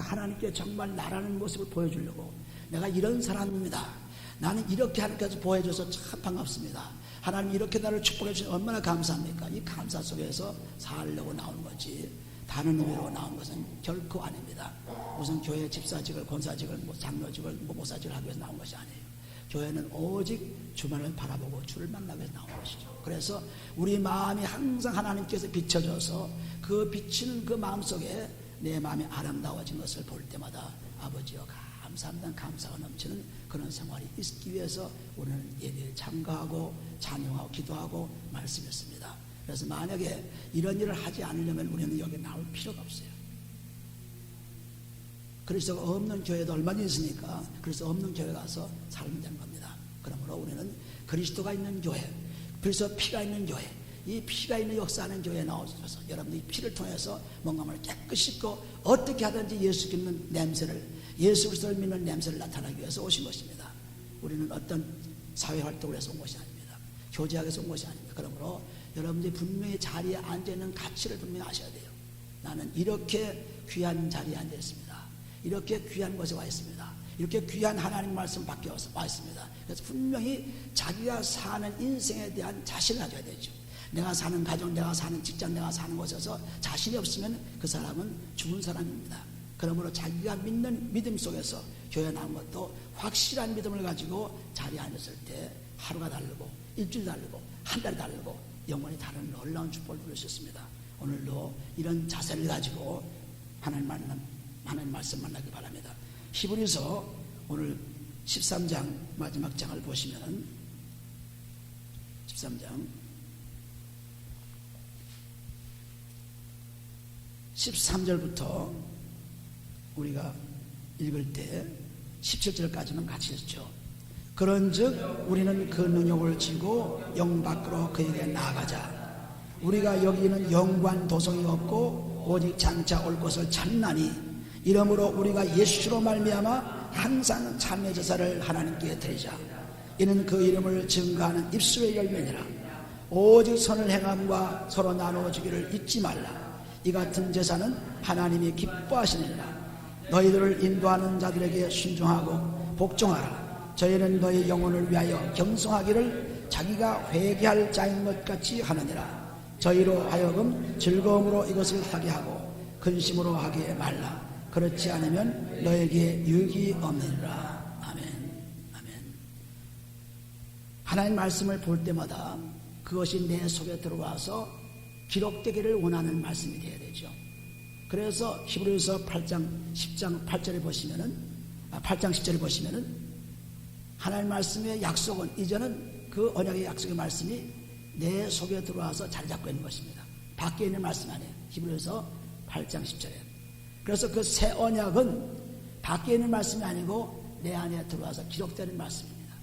하나님께 정말 나라는 모습을 보여주려고 내가 이런 사람입니다. 나는 이렇게 하나님께서 보여줘서 참 반갑습니다. 하나님 이렇게 나를 축복해 주시니 얼마나 감사합니까? 이 감사 속에서 살려고 나오는 거지 다른 의미로 나온 것은 결코 아닙니다. 무슨 교회 집사직을 권사직을 장로직을 모사직을 하기 위해서 나온 것이 아니에요. 교회는 오직 주만을 바라보고 주를 만나기 위해서 나온 것이죠. 그래서 우리 마음이 항상 하나님께서 비춰져서 그 비치는 그 마음속에 내 마음이 아름다워진 것을 볼 때마다 아버지여 감사합니다. 감사가 넘치는 그런 생활이 있기 위해서 우리는 예배에 참가하고 찬양하고 기도하고 말씀했습니다. 그래서 만약에 이런 일을 하지 않으려면 우리는 여기 나올 필요가 없어요. 그리스도가 없는 교회도 얼마나 있으니까 그래서 없는 교회 가서 살면 되는 겁니다. 그러므로 우리는 그리스도가 있는 교회, 그래서 피가 있는 교회, 이 피가 있는 역사하는 교회에 나오셔서 여러분들이 피를 통해서 뭔가를 깨끗이 씻고 어떻게 하든지 예수 믿는 냄새를, 예수 그리스도를 믿는 냄새를 나타나기 위해서 오신 것입니다. 우리는 어떤 사회활동을 해서 온 것이 아닙니다. 교제하기 위해서 온 것이 아닙니다. 그러므로 여러분들이 분명히 자리에 앉아있는 가치를 분명히 아셔야 돼요. 나는 이렇게 귀한 자리에 앉아 있습니다. 이렇게 귀한 곳에 와 있습니다. 이렇게 귀한 하나님 말씀 밖에 와 있습니다. 그래서 분명히 자기가 사는 인생에 대한 자신을 가져야 되죠. 내가 사는 가정, 내가 사는 직장, 내가 사는 곳에서 자신이 없으면 그 사람은 죽은 사람입니다. 그러므로 자기가 믿는 믿음 속에서 교회 나온 것도 확실한 믿음을 가지고 자리에 앉았을 때 하루가 다르고 일주일 다르고 한 달이 다르고 영원히 다른 놀라운 축복을 누릴 수 있습니다. 오늘도 이런 자세를 가지고 하나님 말씀 만나기 바랍니다. 히브리서 오늘 13장 마지막 장을 보시면 13장 13절부터 우리가 읽을 때 17절까지는 같이 했죠. 그런즉 우리는 그 능력을 지고 영 밖으로 그에게 나아가자. 우리가 여기는 영관 도성이 없고 오직 장차 올 것을 찾나니 이러므로 우리가 예수로 말미암아 항상 참회 제사를 하나님께 드리자. 이는 그 이름을 증거하는 입술의 열매니라. 오직 선을 행함과 서로 나누어주기를 잊지 말라. 이 같은 제사는 하나님이 기뻐하시느니라. 너희들을 인도하는 자들에게 순종하고 복종하라. 저희는 너희 영혼을 위하여 경성하기를 자기가 회개할 자인 것 같이 하느니라. 저희로 하여금 즐거움으로 이것을 하게 하고 근심으로 하게 말라. 그렇지 않으면 너에게 유익이 없느니라. 아멘. 아멘. 하나님 말씀을 볼 때마다 그것이 내 속에 들어와서 기록되기를 원하는 말씀이 되어야 되죠. 그래서 히브리서 8장 10장 8절에 보시면은 8장 10절에 보시면은 하나님 말씀의 약속은 이제는 그 언약의 약속의 말씀이 내 속에 들어와서 자리 잡고 있는 것입니다. 밖에 있는 말씀 아니에요. 히브리서 8장 10절에. 그래서 그 새 언약은 밖에 있는 말씀이 아니고 내 안에 들어와서 기록되는 말씀입니다.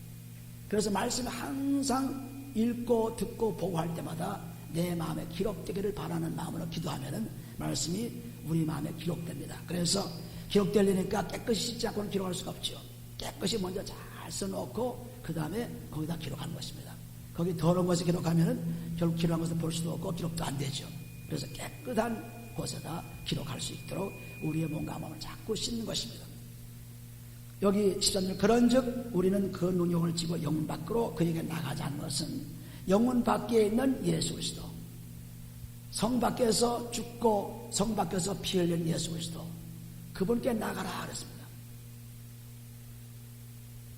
그래서 말씀을 항상 읽고 듣고 보고 할 때마다 내 마음에 기록되기를 바라는 마음으로 기도하면은 말씀이 우리 마음에 기록됩니다. 그래서 기록되려니까 깨끗이 씻지 않고는 기록할 수가 없죠. 깨끗이 먼저 잘 써놓고 그 다음에 거기다 기록하는 것입니다. 거기 더러운 것을 기록하면은 결국 기록한 것을 볼 수도 없고 기록도 안 되죠. 그래서 깨끗한 곳에다 기록할 수 있도록 우리의 몸과 마음을 자꾸 씻는 것입니다. 여기 13절 그런즉 우리는 그 능력을 지고 영혼 밖으로 그에게 나가자는 것은 영혼 밖에 있는 예수 그리스도, 성 밖에서 죽고 성 밖에서 피 흘린 예수 그리스도, 그분께 나가라 그랬습니다.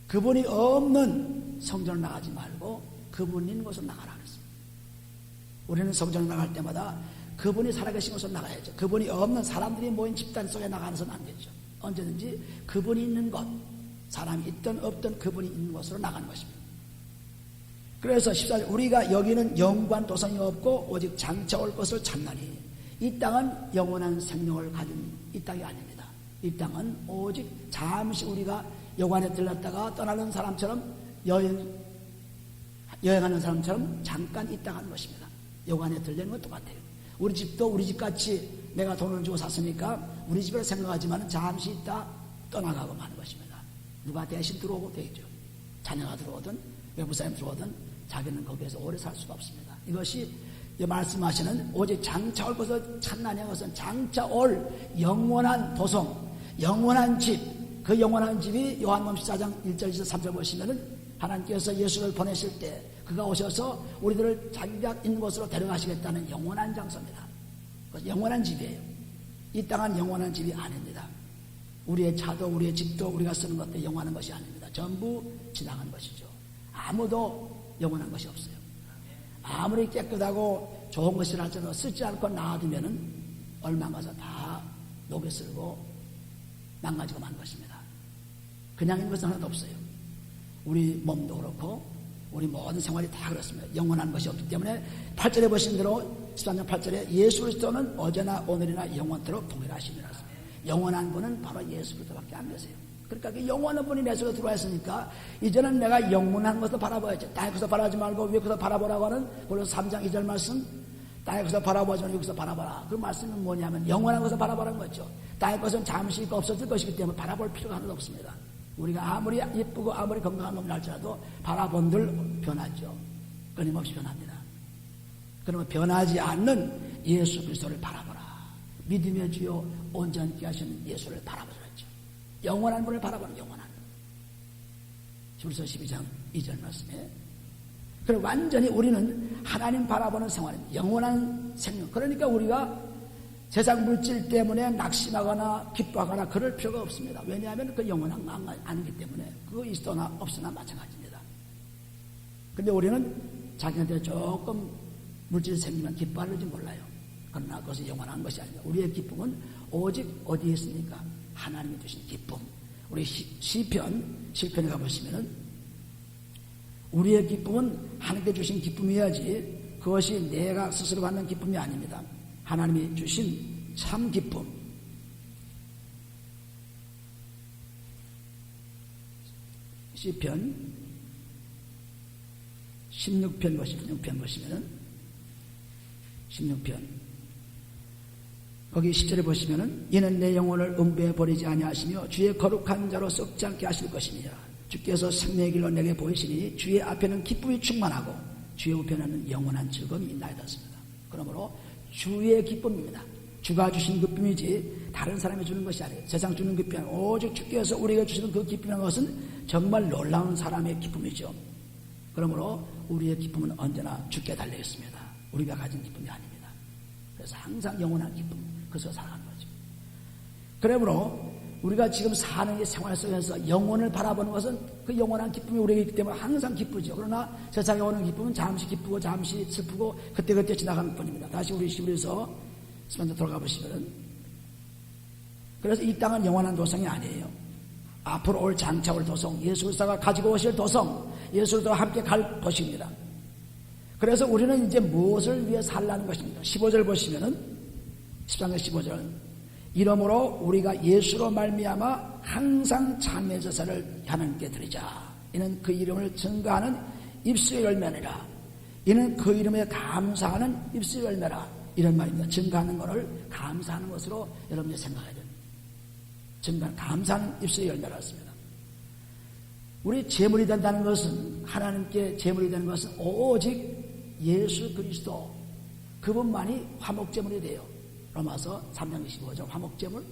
그분이 없는 성전을 나가지 말고 그분 있는 곳으로 나가라 그랬습니다. 우리는 성전을 나갈 때마다 그분이 살아계신 곳으로 나가야죠. 그분이 없는 사람들이 모인 집단 속에 나가서는 안 되죠. 언제든지 그분이 있는 곳, 사람이 있든 없든 그분이 있는 곳으로 나가는 것입니다. 그래서 14절 우리가 여기는 영관 도성이 없고 오직 장차 올 것을 찾나니 이 땅은 영원한 생명을 가진 이 땅이 아닙니다. 이 땅은 오직 잠시 우리가 여관에 들렀다가 떠나는 사람처럼 여행하는 사람처럼 잠깐 있다가 하는 것입니다. 여관에 들리는 건 똑같아요. 우리 집도 우리 집같이 내가 돈을 주고 샀으니까 우리 집을 생각하지만 잠시 있다 떠나가고 마는 것입니다. 누가 대신 들어오고 되죠. 자녀가 들어오든 외부사람 들어오든 자기는 거기에서 오래 살 수가 없습니다. 이것이 말씀하시는 오직 장차 올 것을 찾나니 것은 장차 올 영원한 도성, 영원한 집, 그 영원한 집이 요한복음 14장 1절에서 3절 보시면은 하나님께서 예수를 보내실 때 그가 오셔서 우리들을 자기가 있는 곳으로 데려가시겠다는 영원한 장소입니다. 영원한 집이에요. 이 땅은 영원한 집이 아닙니다. 우리의 차도 우리의 집도 우리가 쓰는 것도 영원한 것이 아닙니다. 전부 지나간 것이죠. 아무도 영원한 것이 없어요. 아무리 깨끗하고 좋은 것이라 할지라도 쓰지 않고 놔두면은 얼마 가서 다 녹여 쓸고 망가지고 만 것입니다. 그냥 있는 것은 하나도 없어요. 우리 몸도 그렇고 우리 모든 생활이 다 그렇습니다. 영원한 것이 없기 때문에 8절에 보신 대로 13장 8절에 예수 그리스도는 어제나 오늘이나 영원토록 동일하심이라. 영원한 분은 바로 예수 그리스도밖에 안 계세요. 그러니까 그 영원한 분이 내 속에 들어와 있으니까 이제는 내가 영원한 것을 바라봐야지. 땅에 것을 바라지 말고 위에 것을 바라보라고 하는 골로새 3장 2절 말씀, 땅에 것을 바라보지 말고 위에 것을 바라봐라. 그 말씀은 뭐냐면 영원한 것을 바라보라는 거죠. 땅의 것은 잠시 있고 없어질 것이기 때문에 바라볼 필요가 하나도 없습니다. 우리가 아무리 예쁘고 아무리 건강한 몸을 할지라도 바라본들 변하죠. 끊임없이 변합니다. 그러면 변하지 않는 예수 그리스도를 바라보라. 믿음의 주요 온전케 하시는 예수를 바라보셨죠. 영원한 분을 바라보는 영원한 분. 히브리서 12장 2절 말씀에. 그리고 완전히 우리는 하나님 바라보는 생활입니다. 영원한 생명. 그러니까 우리가 세상 물질 때문에 낙심하거나 기뻐하거나 그럴 필요가 없습니다. 왜냐하면 그 영원한 거 아니기 때문에 그거 있으나 없으나 마찬가지입니다. 근데 우리는 자기한테 조금 물질이 생기면 기뻐하는지 몰라요. 그러나 그것이 영원한 것이 아닙니다. 우리의 기쁨은 오직 어디에 있습니까? 하나님이 주신 기쁨. 우리 시편에 가보시면은 우리의 기쁨은 하나님께 주신 기쁨이어야지 그것이 내가 스스로 받는 기쁨이 아닙니다. 하나님이 주신 참 기쁨. 시편 16편 보시면은 16편 거기 10절에 보시면은 이는 내 영혼을 음부에 버리지 아니하시며 주의 거룩한 자로 썩지 않게 하실 것이니라. 주께서 생명의 길로 내게 보이시니 주의 앞에는 기쁨이 충만하고 주의 우편에는 영원한 즐거움이 있나이다. 그러므로 주의 기쁨입니다. 주가 주신 기쁨이지 다른 사람이 주는 것이 아니에요. 세상 주는 기쁨이 아니고 오직 주께서 우리에게 주시는 그 기쁨이라는 것은 정말 놀라운 사람의 기쁨이죠. 그러므로 우리의 기쁨은 언제나 주께 달려 있습니다. 우리가 가진 기쁨이 아닙니다. 그래서 항상 영원한 기쁨, 그것을 살아가는 거죠. 그러므로 우리가 지금 사는 이 생활 속에서 영혼을 바라보는 것은 그 영원한 기쁨이 우리에게 있기 때문에 항상 기쁘죠. 그러나 세상에 오는 기쁨은 잠시 기쁘고 잠시 슬프고 그때그때 지나가는 뿐입니다. 다시 우리 시부에서 먼저 돌아가 보시면 그래서 이 땅은 영원한 도성이 아니에요. 앞으로 올 장차 올 도성, 예수 그리스도가 가지고 오실 도성, 예수 그리스도와 함께 갈 도시입니다. 그래서 우리는 이제 무엇을 위해 살라는 것입니다. 15절 보시면은 13장 15절 이러므로 우리가 예수로 말미암아 항상 참회 제사를 하나님께 드리자. 이는 그 이름을 증거하는 입술의 열매니라. 이는 그 이름에 감사하는 입술의 열매라. 이런 말입니다. 증거하는 것을 감사하는 것으로 여러분이 생각해야 됩니다. 감사하는 입술의 열매라 했습니다. 우리 제물이 된다는 것은 하나님께 제물이 되는 것은 오직 예수 그리스도 그분만이 화목제물이 돼요. 로마서 3장 25절 화목제물,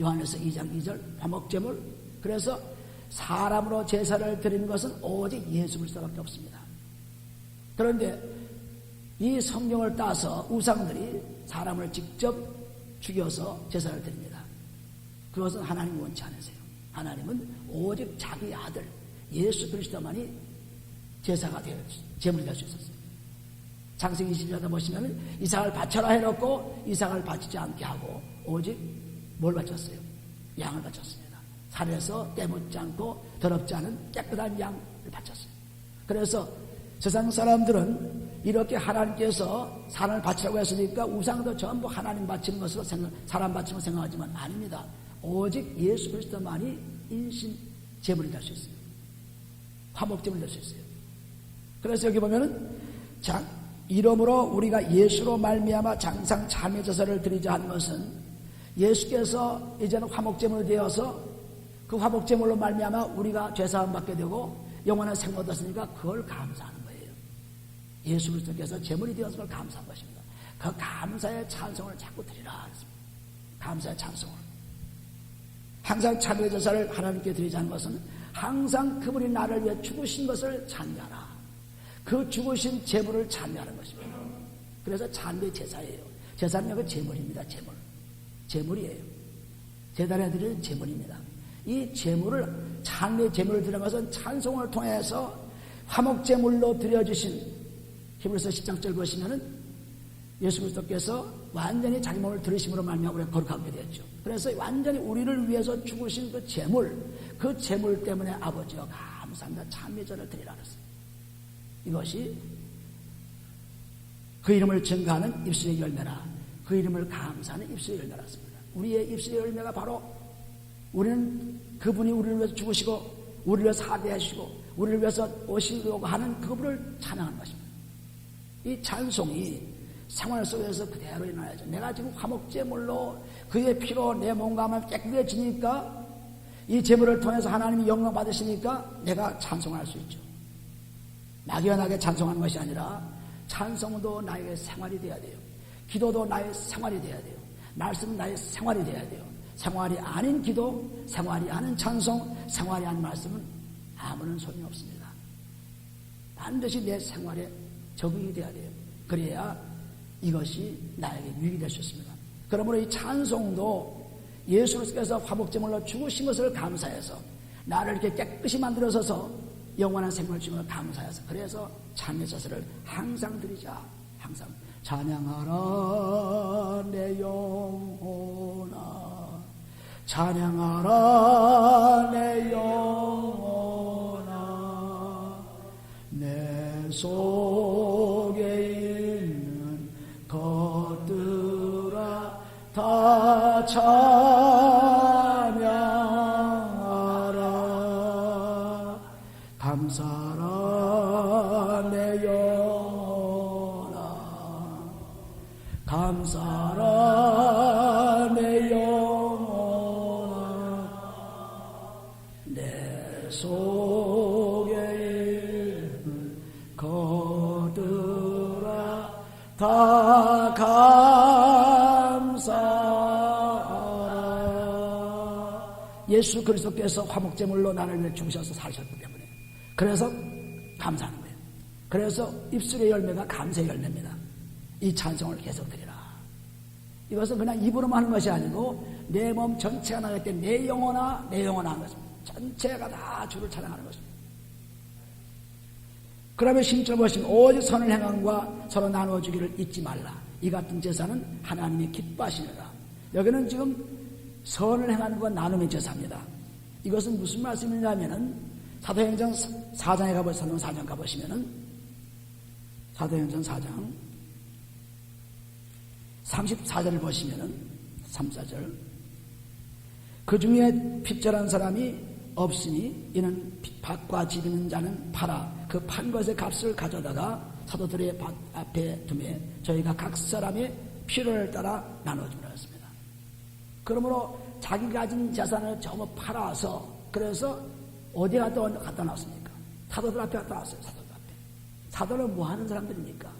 요한에서 2장 2절 화목제물. 그래서 사람으로 제사를 드리는 것은 오직 예수 그리스도밖에 없습니다. 그런데 이 성경을 따서 우상들이 사람을 직접 죽여서 제사를 드립니다. 그것은 하나님 원치 않으세요. 하나님은 오직 자기 아들 예수 그리스도만이 제사가 되어 제물이 될 수 있었어요. 창세기 20절에 보시면 이삭을 바쳐라 해놓고 이삭을 바치지 않게 하고 오직 뭘 바쳤어요? 양을 바쳤습니다. 살에서 때묻지 않고 더럽지 않은 깨끗한 양을 바쳤어요. 그래서 세상 사람들은 이렇게 하나님께서 사람을 바치라고 했으니까 우상도 전부 하나님 바치는 것으로 사람 바치는 걸 생각하지만 아닙니다. 오직 예수 그리스도만이 인신 제물이 될 수 있어요. 화목제물이 될 수 있어요. 그래서 여기 보면은 이러므로 우리가 예수로 말미암아 장상 참회 제사를 드리자 하는 것은 예수께서 이제는 화목제물이 되어서 그 화목제물로 말미암아 우리가 죄사함 받게 되고 영원한 생명 얻었으니까 그걸 감사하는 거예요. 예수 그리스도께서 제물이 되어서 그걸 감사한 것입니다. 그 감사의 찬송을 자꾸 드리라 했습니다. 감사의 찬송을. 항상 참회 제사를 하나님께 드리자는 것은 항상 그분이 나를 위해 죽으신 것을 찬미하라. 그 죽으신 제물을 찬미하는 것입니다. 그래서 찬미 제사예요. 제사는 그 제물입니다. 제물이에요. 제단에 드리는 제물입니다. 이 제물을 찬미 제물을 드리는 것은 찬송을 통해서 화목제물로 드려주신 히브리서 10장절 보시면은 예수 그리스도께서 완전히 자기 몸을 들으심으로 말미암아 우리가 거룩하게 되었죠. 그래서 완전히 우리를 위해서 죽으신 그 제물 때문에 아버지와 감사합니다. 찬미제를 드리라 그랬어요. 이것이 그 이름을 증거하는 입술의 열매라. 그 이름을 감사하는 입술의 열매라습니다. 우리의 입술의 열매가 바로 우리는 그분이 우리를 위해서 죽으시고 우리를 위해서 사죄하시고 우리를 위해서 오시려고 하는 그분을 찬양하는 것입니다. 이 찬송이 생활 속에서 그대로 일어나야죠. 내가 지금 화목제물로 그의 피로 내 몸과 마음을 깨끗해지니까 이 제물을 통해서 하나님이 영광 받으시니까 내가 찬송할 수 있죠. 막연하게 찬송하는 것이 아니라 찬송도 나의 생활이 되어야 돼요. 기도도 나의 생활이 되어야 돼요. 말씀은 나의 생활이 되어야 돼요. 생활이 아닌 기도, 생활이 아닌 찬송, 생활이 아닌 말씀은 아무런 소용이 없습니다. 반드시 내 생활에 적응이 되어야 돼요. 그래야 이것이 나에게 유익이 될 수 있습니다. 그러므로 이 찬송도 예수 그리스도께서 화목제물로 죽으신 것을 감사해서 나를 이렇게 깨끗이 만들어서서 영원한 생명을 주는 걸 감사해서 그래서 찬미 제사를 항상 드리자. 항상 찬양하라 내 영혼아 찬양하라 내 영혼아 내 속에 있는 것들아 다 찬양하라 감사라 내 영혼아 감사라 내 영혼아 내 속에 있는 것들아 다 감사하라. 예수 그리스도께서 화목제물로 나를 위해 죽으셔서 사셨기 때문에 그래서 감사하는 거예요. 그래서 입술의 열매가 감사의 열매입니다. 이 찬송을 계속 드리라. 이것은 그냥 입으로만 하는 것이 아니고 내 몸 전체가 나갈 때 내 영혼아 내 영혼아 하는 것입니다. 전체가 다 주를 찬양하는 것입니다. 그러면 10절 보시면 오직 선을 행함과 서로 나누어주기를 잊지 말라. 이 같은 제사는 하나님이 기뻐하시느라. 여기는 지금 선을 행하는 건 나눔의 제사입니다. 이것은 무슨 말씀이냐면은 사도행전 4장에 가보시면 4장 가보시면은 사도행전 4장 34절을 보시면은 3, 4절 그 중에 핍절한 사람이 없으니 이는 밭과 집 있는 자는 팔아 그 판 것의 값을 가져다가 사도들의 밭 앞에 두매 저희가 각 사람의 필요를 따라 나눠주라 했습니다. 그러므로 자기 가진 재산을 전부 팔아서 그래서 어디 갖다 놨습니까? 사도들 앞에 갖다 놨어요. 사도들 앞에. 사도는 뭐 하는 사람들입니까?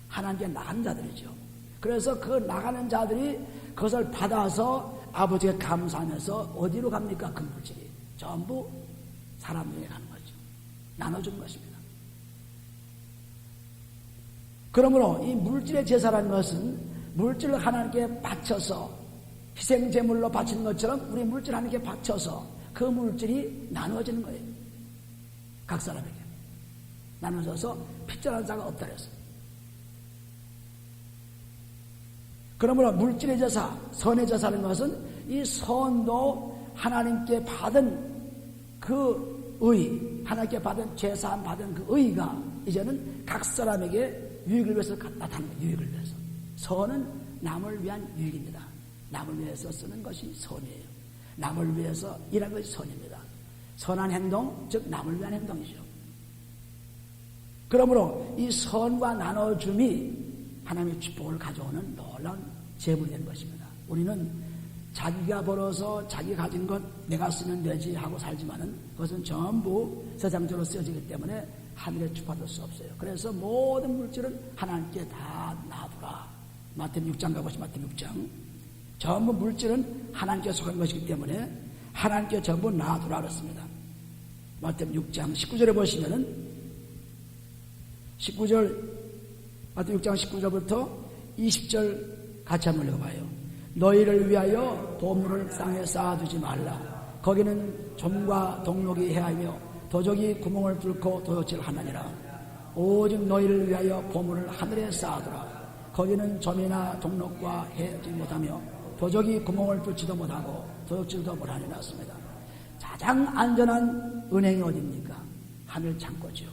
하나님께 나가는 자들이죠. 그래서 그 나가는 자들이 그것을 받아서 아버지께 감사하면서 어디로 갑니까? 그 물질이 전부 사람에게 가는 거죠. 나눠주는 것입니다. 그러므로 이 물질의 제사라는 것은 물질을 하나님께 바쳐서 희생제물로 바치는 것처럼 우리 물질 하나님께 바쳐서 그 물질이 나누어지는 거예요. 각 사람에게 나눠져서 핍절한 자가 없다 그랬어요. 그러므로 물질의 제사, 선의 제사라는 것은 이 선도 하나님께 받은 그 의, 하나님께 받은 제사함 받은 그 의가 이제는 각 사람에게 유익을 위해서 나타나는 거예요. 유익을 위해서. 선은 남을 위한 유익입니다. 남을 위해서 쓰는 것이 선이에요. 남을 위해서 일하는 것이 선입니다. 선한 행동, 즉 남을 위한 행동이죠. 그러므로 이 선과 나눠줌이 하나님의 축복을 가져오는 놀라운 재물이 되는 것입니다. 우리는 자기가 벌어서 자기 가진 것 내가 쓰면 되지 하고 살지만은 그것은 전부 세상적으로 쓰여지기 때문에 하늘에 축복받을 수 없어요. 그래서 모든 물질은 하나님께 다 놔두라. 마태복음 6장 가보시면 마태복음 6장 전부 물질은 하나님께 속한 것이기 때문에 하나님께 전부 놔두라 그랬습니다. 마태복음 6장 19절에 보시면은 19절 마태복음 6장 19절부터 20절 같이 한번 읽어봐요. 너희를 위하여 보물을 땅에 쌓아두지 말라. 거기는 좀과 동록이 해하며 도적이 구멍을 뚫고 도둑질을 하느니라. 오직 너희를 위하여 보물을 하늘에 쌓아두라. 거기는 점이나 동록과 해하지 못하며 도적이 구멍을 뚫지도 못하고 도둑질도 못하니라 했습니다. 가장 안전한 은행이 어디입니까? 하늘 창고죠.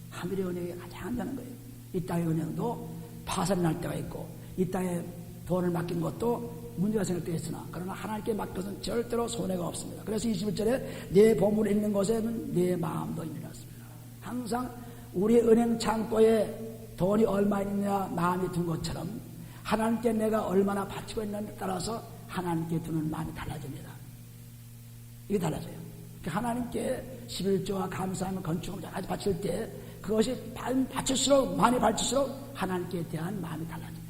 하늘의 은행이 가장 안전한 거예요. 이 땅의 은행도 파산이 날 때가 있고 이 땅에 돈을 맡긴 것도 문제가 생길 때 있으나 그러나 하나님께 맡겨서는 절대로 손해가 없습니다. 그래서 21절에 내 보물이 있는 곳에는 내 마음도 있느라 했습니다. 항상 우리 은행 창고에 돈이 얼마 있느냐 마음이 든 것처럼 하나님께 내가 얼마나 바치고 있느냐에 따라서 하나님께 두는 마음이 달라집니다. 이게 달라져요. 하나님께 11조와 감사하며 건축을 아주 바칠 때 그것이 바칠수록 많이 바칠수록 하나님께 대한 마음이 달라집니다.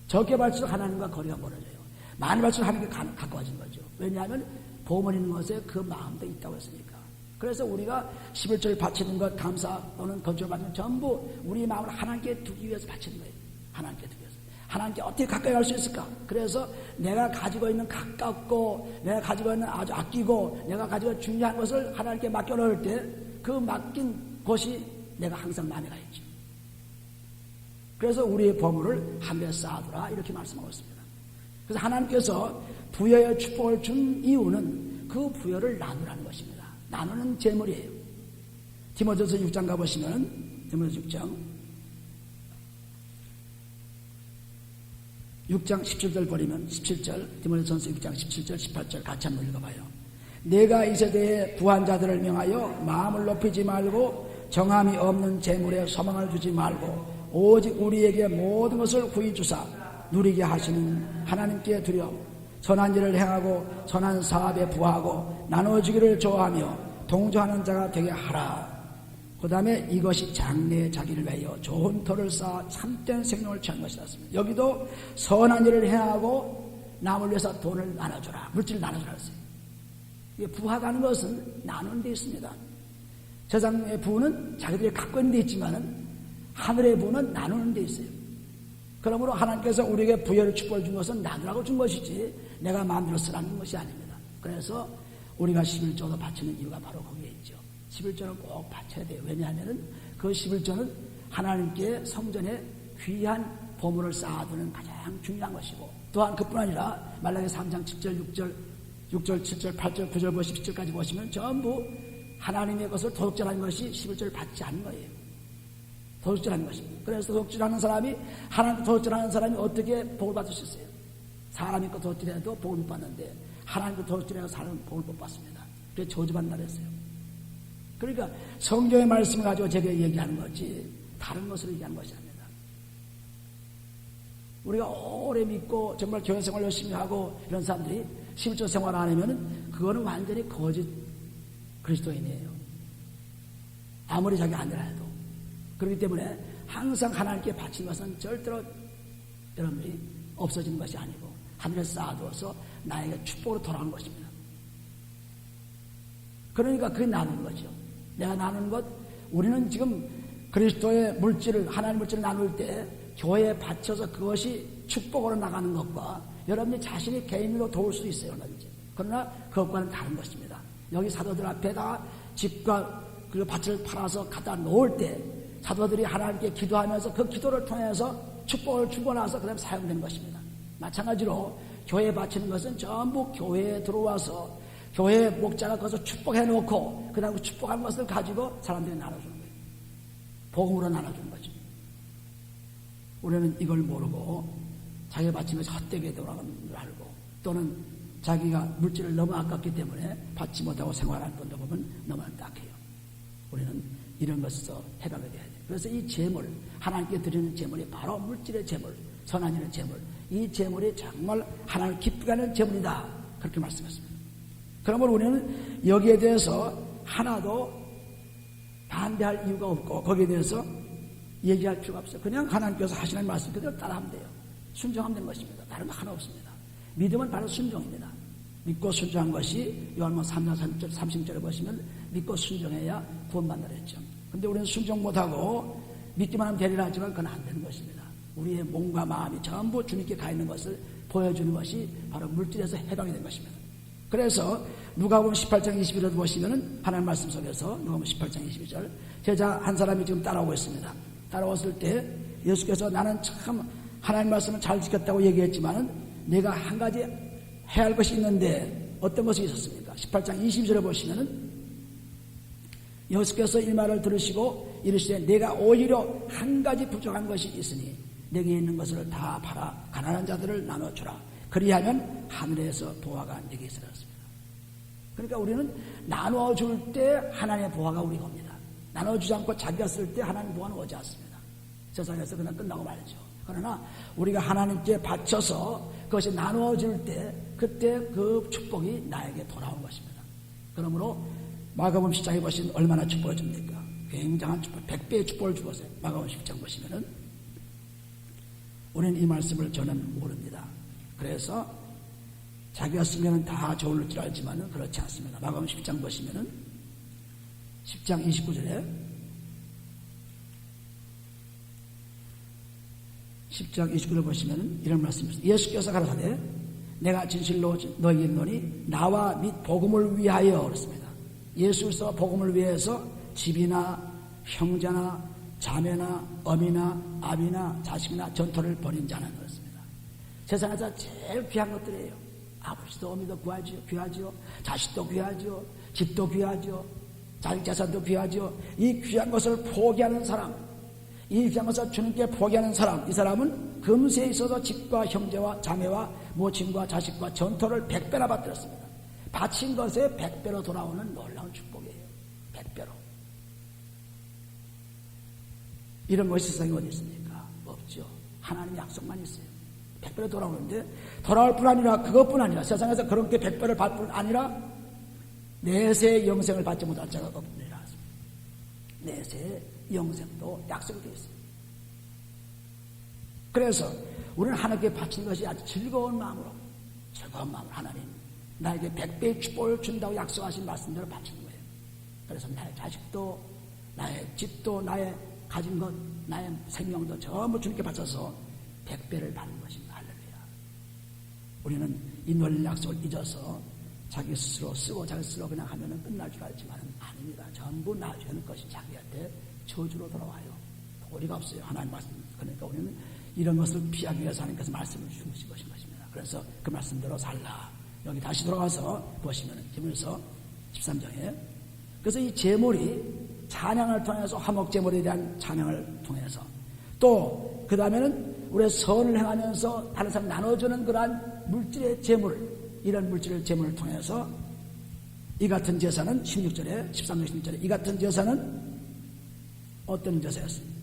적게 바칠수록 하나님과 거리가 멀어져요. 많이 바칠수록 하나님께 가까워진 거죠. 왜냐하면 보물 있는 것에 그 마음도 있다고 했으니까. 그래서 우리가 11조를 바치는 것, 감사 또는 건축을 바치는 것 전부 우리 마음을 하나님께 두기 위해서 바치는 거예요. 하나님께 두기 위해서. 하나님께 어떻게 가까이 갈 수 있을까? 그래서 내가 가지고 있는 가깝고 내가 가지고 있는 아주 아끼고 내가 가지고 있는 중요한 것을 하나님께 맡겨놓을 때 그 맡긴 곳이 내가 항상 마음에 가 있죠. 그래서 우리의 보물을 하늘에 쌓아두라 이렇게 말씀하고 있습니다. 그래서 하나님께서 부여의 축복을 준 이유는 그 부여를 나누라는 것입니다. 나누는 재물이에요. 디모데후서 6장 가보시면 디모데후서 6장 17절 버리면 17절 디모데전서 6장 17절 18절 같이 한번 읽어봐요. 내가 이 세대의 부한 자들을 명하여 마음을 높이지 말고 정함이 없는 재물에 소망을 두지 말고 오직 우리에게 모든 것을 구히 주사 누리게 하시는 하나님께 두려움 선한 일을 행하고 선한 사업에 부하고 나눠주기를 좋아하며 동조하는 자가 되게 하라. 그 다음에 이것이 장래의 자기를 위하여 좋은 터를 쌓아 참된 생명을 취한 것이다. 여기도 선한 일을 행하고 남을 위해서 돈을 나눠주라. 물질을 나눠주라 했어요. 부하가 하는 것은 나누는 데 있습니다. 세상의 부는 자기들이 갖고 있는 데 있지만은 하늘의 부는 나누는 데 있어요. 그러므로 하나님께서 우리에게 부여를 축복을 준 것은 나누라고 준 것이지 내가 마음대로 쓰라는 것이 아닙니다. 그래서 우리가 11조도 바치는 이유가 바로 거기에 있죠. 11조는 꼭 바쳐야 돼요. 왜냐하면 그 11조는 하나님께 성전에 귀한 보물을 쌓아두는 가장 중요한 것이고 또한 그뿐 아니라 말라기 3장 7절 6절 7절 8절 9절 10절까지 보시면 전부 하나님의 것을 도둑질하는 것이 11조를 받지 않는 거예요. 도둑질하는 것입니다. 그래서 도둑질하는 사람이 하나님 도둑질하는 사람이 어떻게 복을 받을 수 있어요? 사람이 거 도둑질해도 복을 못 받는데 하나님도 도둑질해서 사람은 복을 못 받습니다. 그래서 저주받는다 그랬어요. 그러니까 성경의 말씀을 가지고 제가 얘기하는 거지 다른 것으로 얘기하는 것이 아닙니다. 우리가 오래 믿고 정말 교회 생활 열심히 하고 이런 사람들이 11조 생활 안 하면은 그거는 완전히 거짓 그리스도인이에요. 아무리 자기 아니라 해도. 그렇기 때문에 항상 하나님께 바친 것은 절대로 여러분들이 없어지는 것이 아니고 하늘에 쌓아두어서 나에게 축복으로 돌아오는 것입니다. 그러니까 그게 나누는 거죠. 내가 나누는 것, 우리는 지금 그리스도의 물질을, 하나님의 물질을 나눌 때 교회에 바쳐서 그것이 축복으로 나가는 것과 여러분이 자신이 개인으로 도울 수 있어요. 얼마든지. 그러나 그것과는 다른 것입니다. 여기 사도들 앞에다가 집과 그 밭을 팔아서 갖다 놓을 때 사도들이 하나님께 기도하면서 그 기도를 통해서 축복을 주고 나서 그 다음에 사용되는 것입니다. 마찬가지로 교회에 바치는 것은 전부 교회에 들어와서 교회 목자가 거기서 축복해 놓고 그 다음에 축복한 것을 가지고 사람들이 나눠주는 거예요. 복음으로 나눠주는 거죠. 우리는 이걸 모르고 자기가 바친 것이 헛되게 돌아가는 줄 알고 또는 자기가 물질을 너무 아깝기 때문에 받지 못하고 생활하는 분들 보면 너무 안타까워요. 우리는 이런 것에서 해방이 돼야 돼요. 그래서 이 재물, 하나님께 드리는 재물이 바로 물질의 재물, 선한 일의 재물, 이 재물이 정말 하나님을 기쁘게 하는 재물이다. 그렇게 말씀했습니다. 그러므로 우리는 여기에 대해서 하나도 반대할 이유가 없고 거기에 대해서 얘기할 필요가 없어요. 그냥 하나님께서 하시는 말씀 그대로 따라하면 돼요. 순종하면 되는 것입니다. 다른 거 하나 없습니다. 믿음은 바로 순종입니다. 믿고 순종한 것이 요한복음 3장 30절에 보시면 믿고 순종해야 구원받는다 그랬죠. 근데 우리는 순종 못하고 믿기만 하면 되리라 하지만 그건 안 되는 것입니다. 우리의 몸과 마음이 전부 주님께 가 있는 것을 보여주는 것이 바로 물질에서 해방이 된 것입니다. 그래서 누가복음 18장 22절을 보시면은 하나님 말씀 속에서 누가복음 18장 22절 제자 한 사람이 지금 따라오고 있습니다. 따라왔을 때 예수께서 나는 참 하나님 말씀을 잘 지켰다고 얘기했지만은 내가 한 가지 해야 할 것이 있는데 어떤 것이 있었습니까? 18장 22절에 보시면은 예수께서 이 말을 들으시고 이르시되 내가 오히려 한 가지 부족한 것이 있으니 내게 있는 것을 다 팔아 가난한 자들을 나눠주라. 그리하면 하늘에서 보화가 내게 있으라 했습니다. 그러니까 우리는 나눠줄 때 하나님의 보화가 우리가 옵니다. 나눠주지 않고 자기가 쓸 때 하나님 보화는 오지 않습니다. 세상에서 그냥 끝나고 말이죠. 그러나 우리가 하나님께 바쳐서 그것이 나누어질 때 그때 그 축복이 나에게 돌아온 것입니다. 그러므로 마가복음 10장에 보시면 얼마나 축복을 줍니까? 굉장한 축복, 100배의 축복을 주었어요. 마가복음 10장 보시면은 우리는 이 말씀을 저는 모릅니다. 그래서 자기가 쓰면 다 좋을 줄 알지만은 그렇지 않습니다. 마가복음 10장 보시면은 10장 29절에 10장 29절을 보시면은 이런 말씀이 있습니다. 예수께서 가라사대 내가 진실로 너희에게 이르노니 나와 및 복음을 위하여 그렇습니다. 예수께서 복음을 위해서 집이나 형제나 자매나 어미나 아비나 자식이나 전토를 벌인 자는 그렇습니다. 세상에서 제일 귀한 것들이에요. 아버지도 어미도 귀하죠. 자식도 귀하죠. 집도 귀하죠. 자식 재산도 귀하죠. 이 귀한 것을 포기하는 사람, 이 귀한 것을 주님께 포기하는 사람, 이 사람은 금세에 있어서 집과 형제와 자매와 모친과 자식과 전토를 100배나 받들었습니다. 바친 것에 100배로 돌아오는 놀라운 축복이에요. 100배로. 이런 것이 세상에 어디 있습니까? 없죠. 하나님의 약속만 있어요. 100배로 돌아오는데 돌아올 뿐 아니라 그것뿐 아니라 세상에서 그렇게 100배를 받을 뿐 아니라 내세의 영생을 받지 못할 자가 없느니라. 내세의 영생도 약속이 되어 있어요. 그래서 우리는 하나님께 바치는 것이 아주 즐거운 마음으로 하나님 나에게 100배의 축복을 준다고 약속하신 말씀대로 바치는 거예요. 그래서 나의 자식도 나의 집도 나의 가진 것 나의 생명도 전부 주님께 바쳐서 100배를 받는 것입니다. 할렐루야. 우리는 이 놀라운 약속을 잊어서 자기 스스로 쓰고 자기 스스로 그냥 하면 끝날 줄 알지만 아닙니다. 전부 나중에는 것이 자기한테 저주로 돌아와요. 도리가 없어요. 하나님 말씀. 그러니까 우리는 이런 것을 피하기 위해서 하나님께서 말씀을 주신 것입니다. 그래서 그 말씀대로 살라. 여기 다시 돌아가서 보시면 히브리서 13장에 그래서 이 제물이 찬양을 통해서 화목제물에 대한 찬양을 통해서 또 그 다음에는 우리의 선을 행하면서 다른 사람 나눠주는 그러한 물질의 제물 이런 물질의 제물을 통해서 이 같은 제사는 16절에 13절 16절에 이 같은 제사는 어떤 제사였습니까?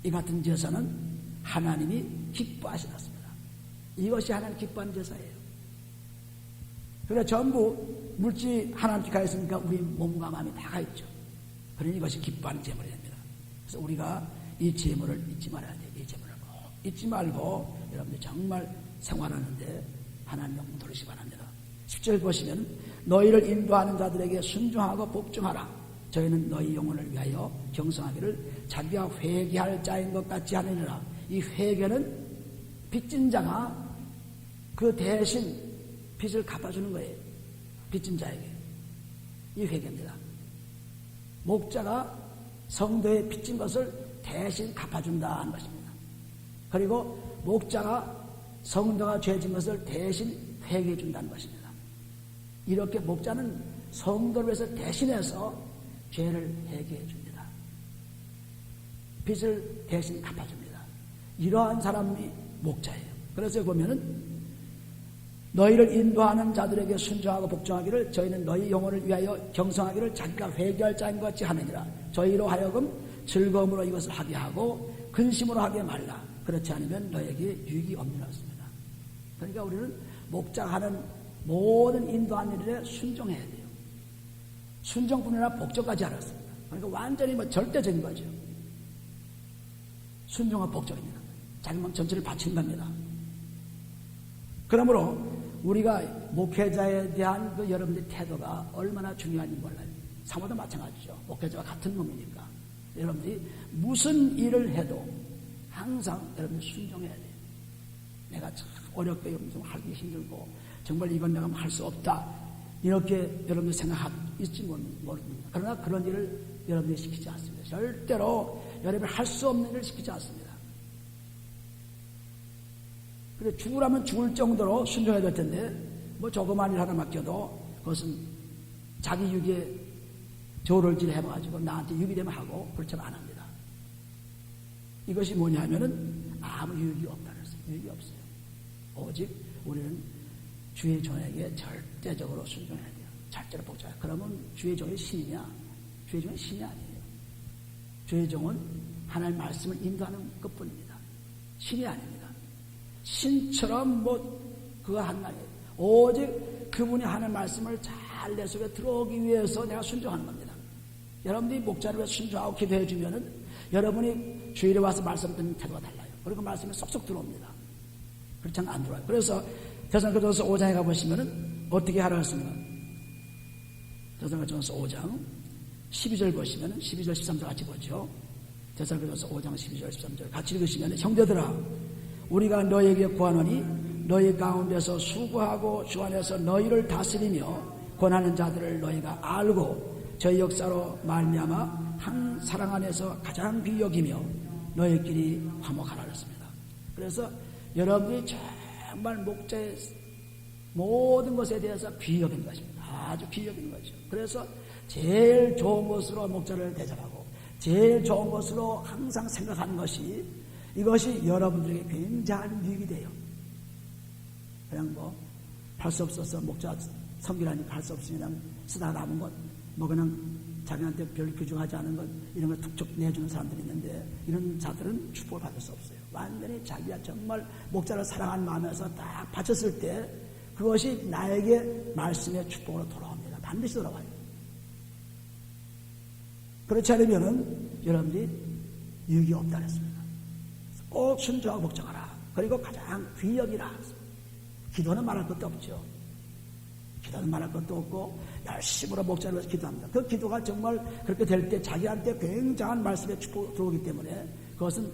이 같은 제사는 하나님이 기뻐하시었습니다. 이것이 하나님 기뻐하는 제사예요. 그래 전부 물질 하나님께 가 있으니까 우리 몸과 마음이 다 가 있죠. 그러니 이것이 기뻐하는 제물이 됩니다. 그래서 우리가 이 제물을 잊지 말아야 돼요. 이 제물을 꼭 잊지 말고 여러분들 정말 생활하는데 하나님 영광 돌리시기 바랍니다. 10절 보시면 너희를 인도하는 자들에게 순종하고 복종하라. 저희는 너희 영혼을 위하여 경성하기를 자기가 회개할 자인 것 같지 않으리라. 이 회개는 빚진 자가 그 대신 빚을 갚아주는 거예요. 빚진 자에게. 이 회개입니다. 목자가 성도의 빚진 것을 대신 갚아준다는 것입니다. 그리고 목자가 성도가 죄진 것을 대신 회개해 준다는 것입니다. 이렇게 목자는 성도를 위해서 대신해서 죄를 회개해 줍니다. 빚을 대신 갚아줍니다. 이러한 사람이 목자예요. 그래서 보면은 너희를 인도하는 자들에게 순종하고 복종하기를 저희는 너희 영혼을 위하여 경성하기를 자기가 회개할 자인 것 같이 하느니라. 저희로 하여금 즐거움으로 이것을 하게 하고 근심으로 하게 말라. 그렇지 않으면 너에게 유익이 없느라 했습니다. 그러니까 우리는 목자가 하는 모든 인도하는 일에 순종해야 돼요. 순종뿐 아니라 복종까지 알았습니다. 그러니까 완전히 절대적인 거죠. 순종과 복종입니다. 자기 몸 전체를 바친 겁니다. 그러므로 우리가 목회자에 대한 그 여러분들의 태도가 얼마나 중요한지 몰라요. 사모도 마찬가지죠. 목회자와 같은 몸이니까. 여러분들이 무슨 일을 해도 항상 여러분들이 순종해야 돼요. 내가 참 어렵게 좀 하기 힘들고 정말 이건 내가 할 수 없다. 이렇게 여러분들 생각할지 모릅니다. 그러나 그런 일을 여러분들이 시키지 않습니다. 절대로 여러분이 할 수 없는 일을 시키지 않습니다. 그래 죽으라면 죽을 정도로 순종해야 될 텐데 뭐 조그만 일 하나 맡겨도 그것은 자기 유기에 조를질 해가지고 나한테 유기되면 하고 그렇지는 안 합니다. 이것이 뭐냐 하면은 아무 유익이 없다는 것이에요. 유익이 없어요. 오직 우리는 주의 종에게 절대적으로 순종해야 돼요. 절대로 복종해야 돼요. 그러면 주의 종이 신이냐? 주의 종은 신이 아니에요. 주의 종은 하나님의 말씀을 인도하는 것뿐입니다. 신이 아닙니다. 신처럼 그가 한 말이에요. 오직 그분이 하는 말씀을 잘 내 속에 들어오기 위해서 내가 순종하는 겁니다. 여러분들이 목자를 위해서 순종하고 기도해 주면은 여러분이 주일에 와서 말씀 듣는 태도가 달라요. 그리고 말씀이 쏙쏙 들어옵니다. 그렇지 않으면 안 들어와요. 그래서 데살로니가전서 5장에 가보시면은 어떻게 하라 했습니까? 데살로니가전서 5장 12절 보시면은 12절 13절 같이 보죠. 데살로니가전서 5장 12절 13절 같이 읽으시면은 형제들아 우리가 너에게 구하노니 너희 가운데서 수고하고 주 안에서 너희를 다스리며 권하는 자들을 너희가 알고 저희 역사로 말미암아 한 사랑 안에서 가장 귀히 여기며 너희끼리 화목하라 그랬습니다. 그래서 여러분이 정말 목자의 모든 것에 대해서 귀히 여기는 것입니다. 아주 귀히 여기는 거죠. 그래서 제일 좋은 것으로 목자를 대접하고 제일 좋은 것으로 항상 생각하는 것이 이것이 여러분들에게 굉장한 유익이 돼요. 그냥 할 수 없어서 목자 섬기라니까 할 수 없으면 그냥 쓰다 남은 것 그냥 자기한테 별 규정하지 않은 것 이런 걸 툭툭 내주는 사람들이 있는데 이런 자들은 축복을 받을 수 없어요. 완전히 자기가 정말 목자를 사랑하는 마음에서 딱 바쳤을 때 그것이 나에게 말씀의 축복으로 돌아옵니다. 반드시 돌아와요. 그렇지 않으면은 여러분들이 유익이 없다 그랬습니다. 꼭 순종하고 복종하라. 그리고 가장 귀히 여기라. 기도는 말할 것도 없죠. 기도는 말할 것도 없고 열심으로 목자를 위해서 기도합니다. 그 기도가 정말 그렇게 될 때 자기한테 굉장한 말씀의 축복이 들어오기 때문에 그것은